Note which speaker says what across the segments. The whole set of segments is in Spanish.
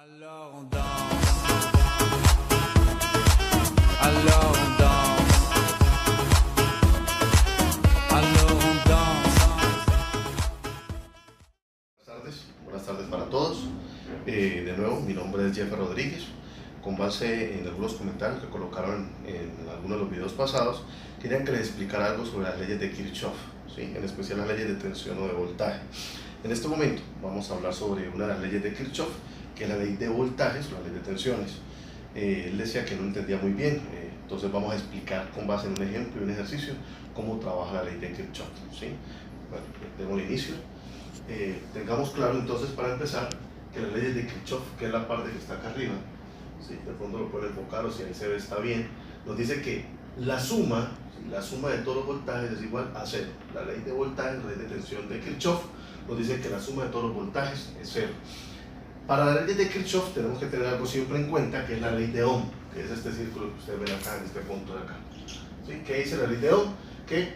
Speaker 1: Alors on danse, alors on danse, alors on danse.
Speaker 2: Buenas tardes para todos. De nuevo, mi nombre es Jeffer Rodríguez. Con base en algunos comentarios que colocaron en algunos de los videos pasados, querían que les explicara algo sobre las leyes de Kirchhoff, ¿sí? En especial las leyes de tensión o de voltaje. En este momento vamos a hablar sobre una de las leyes de Kirchhoff, que es la ley de voltajes o la ley de tensiones. Él decía que no entendía muy bien, entonces vamos a explicar con base en un ejemplo y un ejercicio cómo trabaja la ley de Kirchhoff, ¿sí? Bueno, demos inicio. Tengamos claro entonces, para empezar, que las leyes de Kirchhoff, que es la parte que está acá arriba, ¿sí? De pronto lo pueden enfocar, o si ahí se ve está bien, nos dice que la suma de todos los voltajes es igual a cero. La ley de voltaje, la ley de tensión de Kirchhoff, nos dice que la suma de todos los voltajes es cero. Para la ley de Kirchhoff tenemos que tener algo siempre en cuenta, que es la ley de Ohm, que es este círculo que ustedes ven acá en este punto de acá, ¿sí? ¿Qué dice la ley de Ohm? Que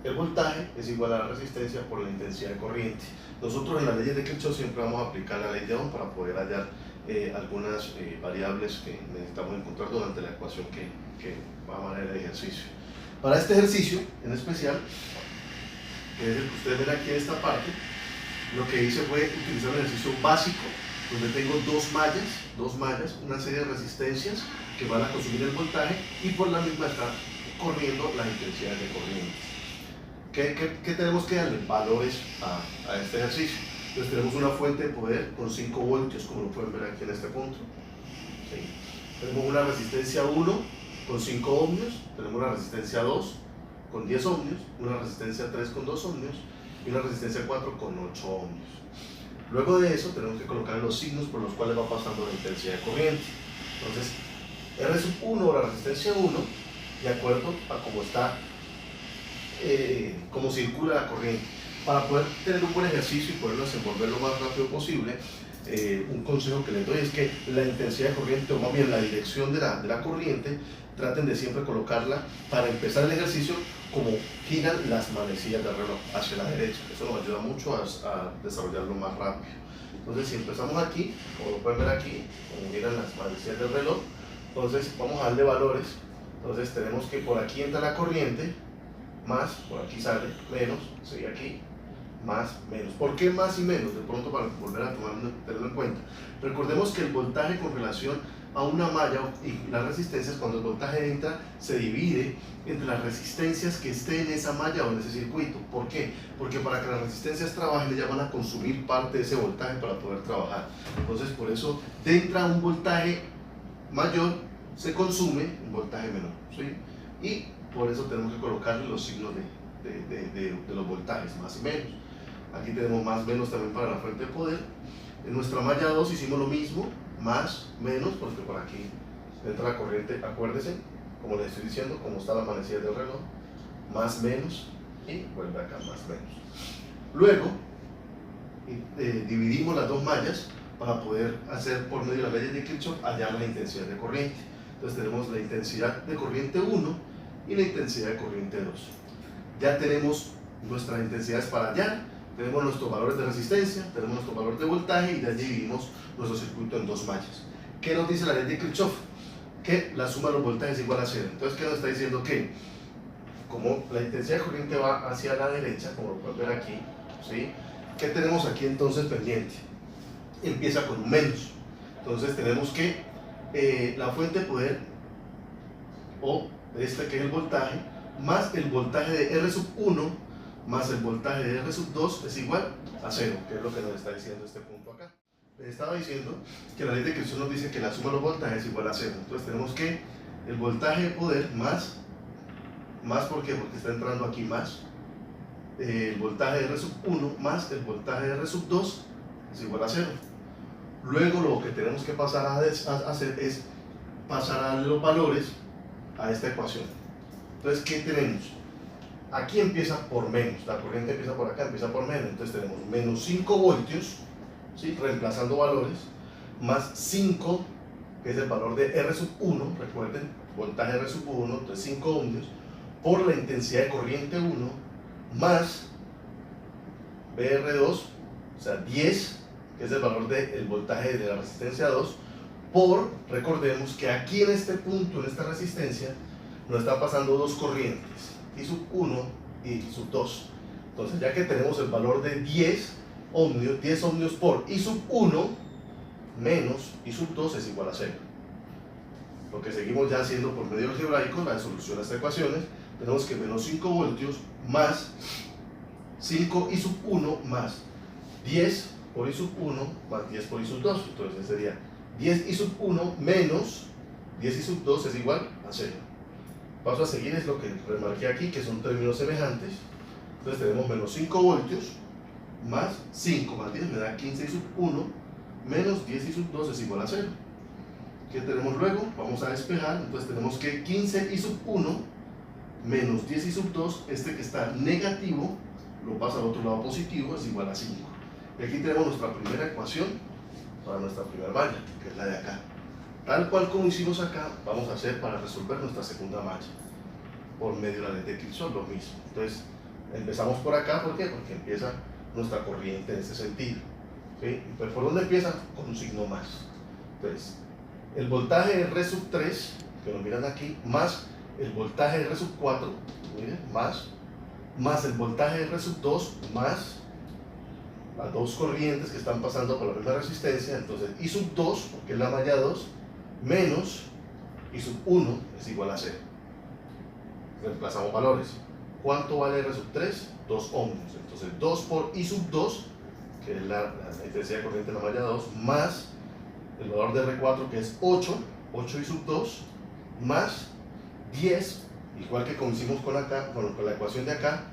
Speaker 2: el voltaje es igual a la resistencia por la intensidad de corriente. Nosotros en las leyes de Kirchhoff siempre vamos a aplicar la ley de Ohm para poder hallar algunas variables que necesitamos encontrar durante la ecuación que va a manejar el ejercicio. Para este ejercicio en especial, que es el que ustedes ven aquí en esta parte, lo que hice fue utilizar un ejercicio básico donde tengo dos mallas, una serie de resistencias que van a consumir el voltaje y por la misma está corriendo las intensidades de corriente. ¿Qué tenemos que darle? Valores a este ejercicio. Entonces tenemos una fuente de poder con 5 voltios, como lo pueden ver aquí en este punto, ¿sí? Tenemos una resistencia 1 con 5 ohmios, tenemos una resistencia 2 con 10 ohmios, una resistencia 3 con 2 ohmios y una resistencia 4 con 8 ohmios. Luego de eso tenemos que colocar los signos por los cuales va pasando la intensidad de corriente. Entonces, R1 o la resistencia 1, de acuerdo a cómo está, cómo circula la corriente. Para poder tener un buen ejercicio y poderlo desenvolver lo más rápido posible, un consejo que les doy es que la intensidad de corriente, o más bien la dirección de la corriente, traten de siempre colocarla para empezar el ejercicio como giran las manecillas del reloj, hacia la derecha. Eso nos ayuda mucho a desarrollarlo más rápido. Entonces, si empezamos aquí, como lo pueden ver aquí, como giran las manecillas del reloj, entonces vamos a darle valores. Entonces tenemos que por aquí entra la corriente, más, por aquí sale, menos, sigue aquí, más, menos. ¿Por qué más y menos? De pronto, para volver a tenerlo en cuenta. Recordemos que el voltaje con relación a una malla y las resistencias, cuando el voltaje entra, se divide entre las resistencias que estén en esa malla o en ese circuito. ¿Por qué? Porque para que las resistencias trabajen, ellas van a consumir parte de ese voltaje para poder trabajar. Entonces, por eso, de entra un voltaje mayor, se consume un voltaje menor, ¿sí? Y por eso tenemos que colocarle los signos de los voltajes, más y menos. Aquí tenemos más, menos también para la fuente de poder. En nuestra malla 2 hicimos lo mismo, más, menos, porque por aquí entra la corriente, acuérdense, como les estoy diciendo, como está la manecilla del reloj, más, menos, y vuelve acá, más, menos. Luego, dividimos las dos mallas para poder hacer, por medio de las leyes de Kirchhoff, hallar la intensidad de corriente. Entonces tenemos la intensidad de corriente 1 y la intensidad de corriente 2. Ya tenemos nuestras intensidades para hallar, tenemos nuestros valores de resistencia, tenemos nuestro valor de voltaje y ya dividimos nuestro circuito en dos mallas. ¿Qué nos dice la ley de Kirchhoff? Que la suma de los voltajes es igual a cero. Entonces, ¿qué nos está diciendo? Que como la intensidad de corriente va hacia la derecha, como lo pueden ver aquí, ¿sí? ¿Qué tenemos aquí entonces pendiente? Empieza con un menos. Entonces tenemos que la fuente de poder, o este que es el voltaje, más el voltaje de R1 más el voltaje de R2 es igual a 0, que es lo que nos está diciendo este punto acá. Les estaba diciendo que la ley de Kirchhoff nos dice que la suma de los voltajes es igual a 0. Entonces tenemos que el voltaje de poder más ¿por qué? Porque está entrando aquí más, el voltaje de R1 más el voltaje de R2 es igual a 0. Luego lo que tenemos que pasar a hacer es pasar a los valores a esta ecuación. Entonces, ¿qué tenemos? Aquí empieza por menos, la corriente empieza por acá, empieza por menos, entonces tenemos menos 5 voltios, ¿sí? Reemplazando valores, más 5, que es el valor de R1, recuerden, voltaje R1, entonces 5 ohmios, por la intensidad de corriente 1, más BR2, o sea 10, que que es el valor del voltaje de la resistencia 2, por, recordemos que aquí en este punto, en esta resistencia, nos están pasando dos corrientes, I sub 1 y I sub 2. Entonces, ya que tenemos el valor de 10 ohmios por I sub 1 menos I sub 2 es igual a 0. Lo que seguimos ya haciendo por medio algebraico, la solución a estas ecuaciones, tenemos que menos 5 voltios más 5 I sub 1 más 10 por I sub 1 más 10 por I sub 2. Entonces sería 10 I sub 1 menos 10 I sub 2 es igual a 0. Paso a seguir es lo que remarqué aquí, que son términos semejantes. Entonces tenemos menos 5 voltios más 5 más 10 me da 15 I sub 1 menos 10 I sub 2 es igual a 0. ¿Qué tenemos luego? Vamos a despejar. Entonces tenemos que 15 I sub 1 menos 10 I sub 2, este que está negativo, lo pasa al otro lado positivo, es igual a 5. Y aquí tenemos nuestra primera ecuación para nuestra primera malla, que es la de acá. Tal cual como hicimos acá, vamos a hacer para resolver nuestra segunda malla. Por medio de la ley de Kirchhoff, lo mismo. Entonces, empezamos por acá, ¿por qué? Porque empieza nuestra corriente en este sentido. ¿Sí? Pues, ¿por dónde empieza? Con un signo más. Entonces, el voltaje de R sub 3, que lo miran aquí, más el voltaje de R sub 4, miren, más el voltaje de R sub 2, más las dos corrientes que están pasando por la misma resistencia. Entonces I sub 2, porque es la malla 2, menos I sub 1 es igual a 0. Reemplazamos valores. ¿Cuánto vale R sub 3? 2 ohmios. Entonces 2 por I sub 2, que es la intensidad de corriente de la malla 2, más el valor de R4, que es 8 I sub 2, más 10, igual que como hicimos con acá, bueno, con la ecuación de acá,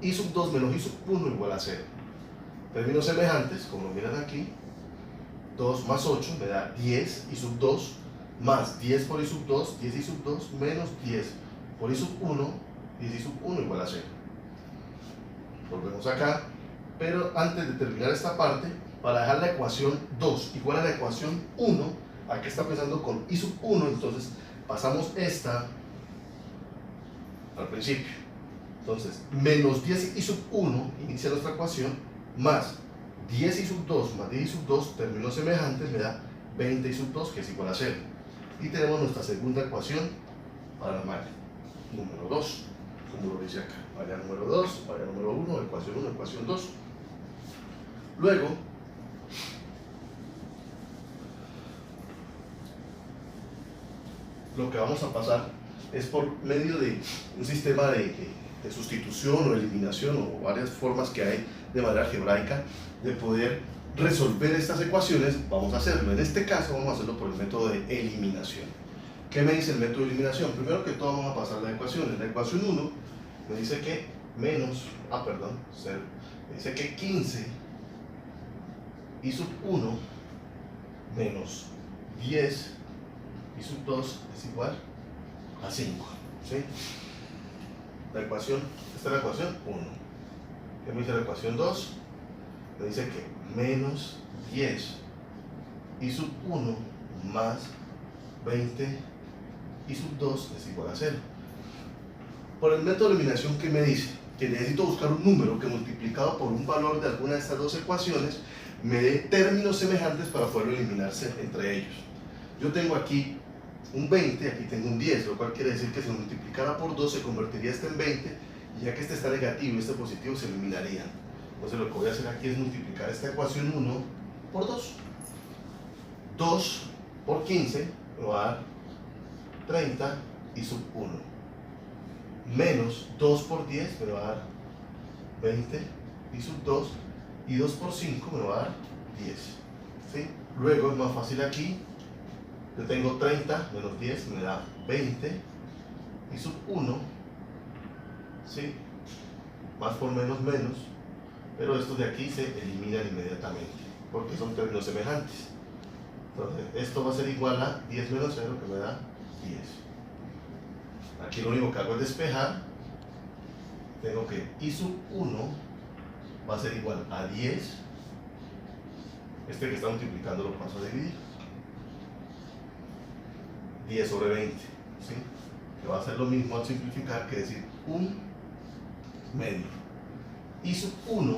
Speaker 2: I sub 2 menos I sub 1 igual a 0. Términos semejantes, como lo miran aquí, 2 más 8 me da 10 I sub 2, más 10 por I sub 2, 10 I sub 2, menos 10 por I sub 1, 10 I sub 1 igual a 0. Volvemos acá, pero antes de terminar esta parte, para dejar la ecuación 2 igual a la ecuación 1, aquí está empezando con I sub 1, entonces pasamos esta al principio. Entonces, menos 10 I sub 1 inicia nuestra ecuación, más 10 I sub 2 más 10 I sub 2, términos semejantes, me da 20 I sub 2, que es igual a 0. Y tenemos nuestra segunda ecuación para la malla número 2, como lo dice acá. Malla número 2, malla número 1, ecuación 2. Luego, lo que vamos a pasar es por medio de un sistema de sustitución o eliminación, o varias formas que hay de manera algebraica de poder resolver estas ecuaciones. Vamos a hacerlo. En este caso vamos a hacerlo por el método de eliminación. ¿Qué me dice el método de eliminación? Primero que todo vamos a pasar las ecuaciones. La ecuación 1 me dice que menos, 0, me dice que 15 I sub 1 menos 10 I sub 2 es igual a 5. ¿Sí? La ecuación, esta es la ecuación 1. ¿Qué me dice la ecuación 2? Me dice que menos 10 I sub 1 más 20 I sub 2 es igual a 0. Por el método de eliminación, ¿qué me dice? Que necesito buscar un número que multiplicado por un valor de alguna de estas dos ecuaciones me dé términos semejantes para poder eliminarse entre ellos. Yo tengo aquí un 20, aquí tengo un 10, lo cual quiere decir que si multiplicara por 2 se convertiría este en 20, y ya que este está negativo y este positivo se eliminarían. Entonces lo que voy a hacer aquí es multiplicar esta ecuación 1 por 2. 2 por 15 me va a dar 30 I sub 1. Menos 2 por 10 me va a dar 20 I sub 2. Y 2 por 5 me va a dar 10. ¿Sí? Luego es más fácil aquí. Yo tengo 30 menos 10 me da 20 I sub 1. ¿Sí? Más por menos menos. Pero estos de aquí se eliminan inmediatamente, porque son términos semejantes. Entonces, esto va a ser igual a 10 menos 0, que me da 10. Aquí lo único que hago es despejar. Tengo que I sub 1 va a ser igual a 10. Este que está multiplicando lo paso a dividir. 10 sobre 20. ¿Sí? Que va a ser lo mismo al simplificar que decir 1 medio. I sub 1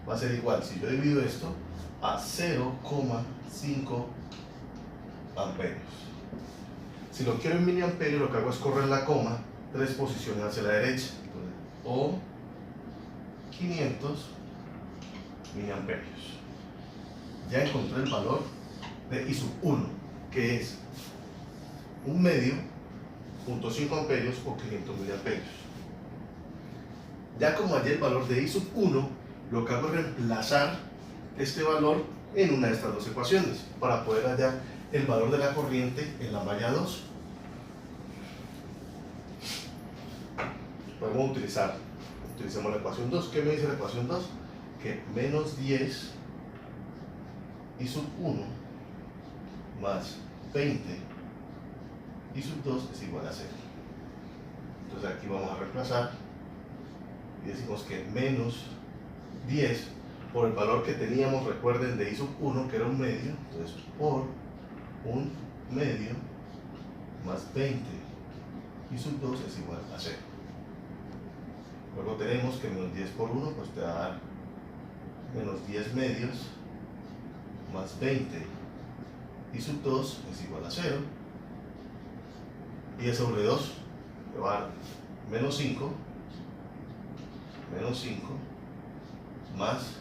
Speaker 2: va a ser igual, si yo divido esto, a 0,5 amperios. Si lo quiero en miliamperios, lo que hago es correr la coma 3 posiciones hacia la derecha. Entonces, o 500 miliamperios. Ya encontré el valor de I sub 1, que es 1 medio, 0.5 amperios o 500 miliamperios. Ya como hallé el valor de I sub 1, lo que hago es reemplazar este valor en una de estas dos ecuaciones para poder hallar el valor de la corriente en la malla 2. Podemos utilicemos la ecuación 2. ¿Qué me dice la ecuación 2? Que menos 10 I sub 1 más 20 I sub 2 es igual a 0. Entonces aquí vamos a reemplazar y decimos que menos 10 por el valor que teníamos, recuerden, de I sub 1, que era 1 medio, entonces por 1 medio más 20 I sub 2 es igual a 0. Luego tenemos que menos 10 por 1 pues te va a dar menos 10 medios más 20 I sub 2 es igual a 0. 10 sobre 2 te va a dar menos 5 más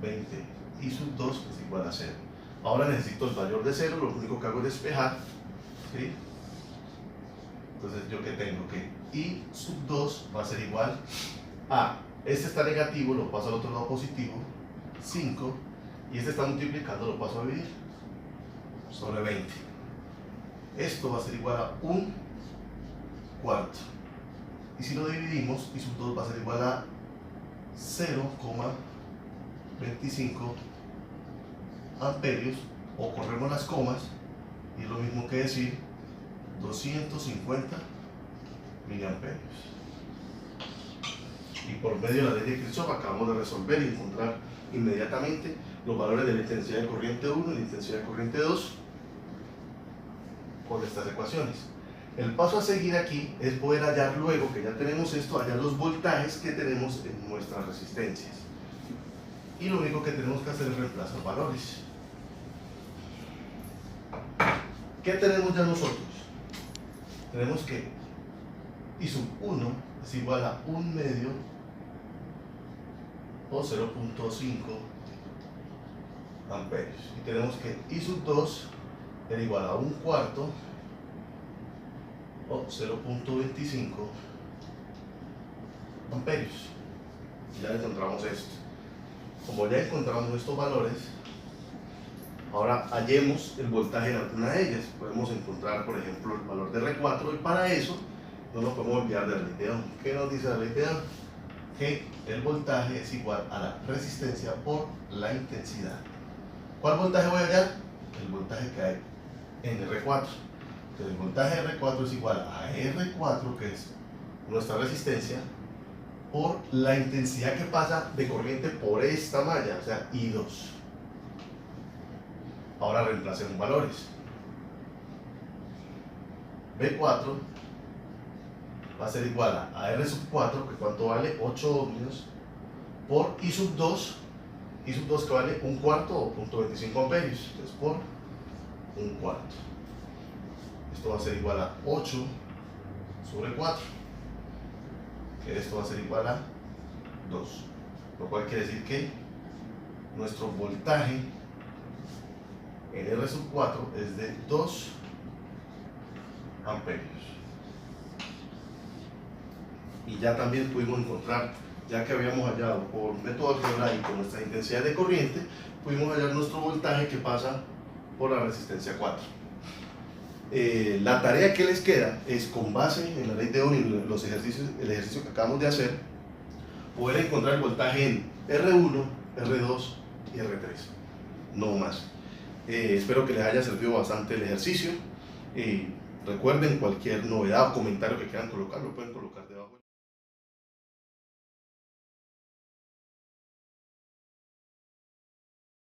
Speaker 2: 20 I sub 2 es igual a 0. Ahora necesito el valor de 0, lo único que hago es despejar, ¿sí? Entonces yo que tengo que I sub 2 va a ser igual a, este está negativo, lo paso al otro lado positivo, 5, y este está multiplicando, lo paso a dividir, sobre 20. Esto va a ser igual a 1 cuarto. Y si lo dividimos, I sub 2 va a ser igual a 0,25 amperios, o corremos las comas, y es lo mismo que decir 250 miliamperios. Y por medio de la ley de Kirchhoff acabamos de resolver y encontrar inmediatamente los valores de la intensidad de corriente 1 y la intensidad de corriente 2 por estas ecuaciones. El paso a seguir aquí es poder hallar, luego que ya tenemos esto, hallar los voltajes que tenemos en nuestras resistencias. Y lo único que tenemos que hacer es reemplazar valores. ¿Qué tenemos ya nosotros? Tenemos que I sub 1 es igual a 1 medio o 0.5 amperios. Y tenemos que I sub 2 es igual a 1 cuarto o 0.25 amperios. Ya encontramos esto. Como ya encontramos estos valores, ahora hallemos el voltaje en alguna de ellas. Podemos encontrar, por ejemplo, el valor de R4, y para eso no nos podemos olvidar de la ley de Ohm. ¿Qué nos dice la ley de Ohm? Que el voltaje es igual a la resistencia por la intensidad. ¿Cuál voltaje voy a hallar? El voltaje que hay en R4. Entonces el voltaje de R4 es igual a R4, que es nuestra resistencia, por la intensidad que pasa de corriente por esta malla, o sea, I2. Ahora reemplacemos valores. B4 va a ser igual a R sub 4, que cuánto vale 8 ohmios, por I sub 2, I sub 2 que vale 1 cuarto o 0.25 amperios, entonces por 1 cuarto. Esto va a ser igual a 8 sobre 4, que esto va a ser igual a 2, lo cual quiere decir que nuestro voltaje en R sub 4 es de 2 amperios. Y ya también pudimos encontrar, ya que habíamos hallado por método algebraico nuestra intensidad de corriente, pudimos hallar nuestro voltaje que pasa por la resistencia 4. La tarea que les queda es, con base en la ley de Ohm y el ejercicio que acabamos de hacer, poder encontrar el voltaje en R1, R2 y R3, no más. Espero que les haya servido bastante el ejercicio. Recuerden, cualquier novedad o comentario que quieran colocar, lo pueden colocar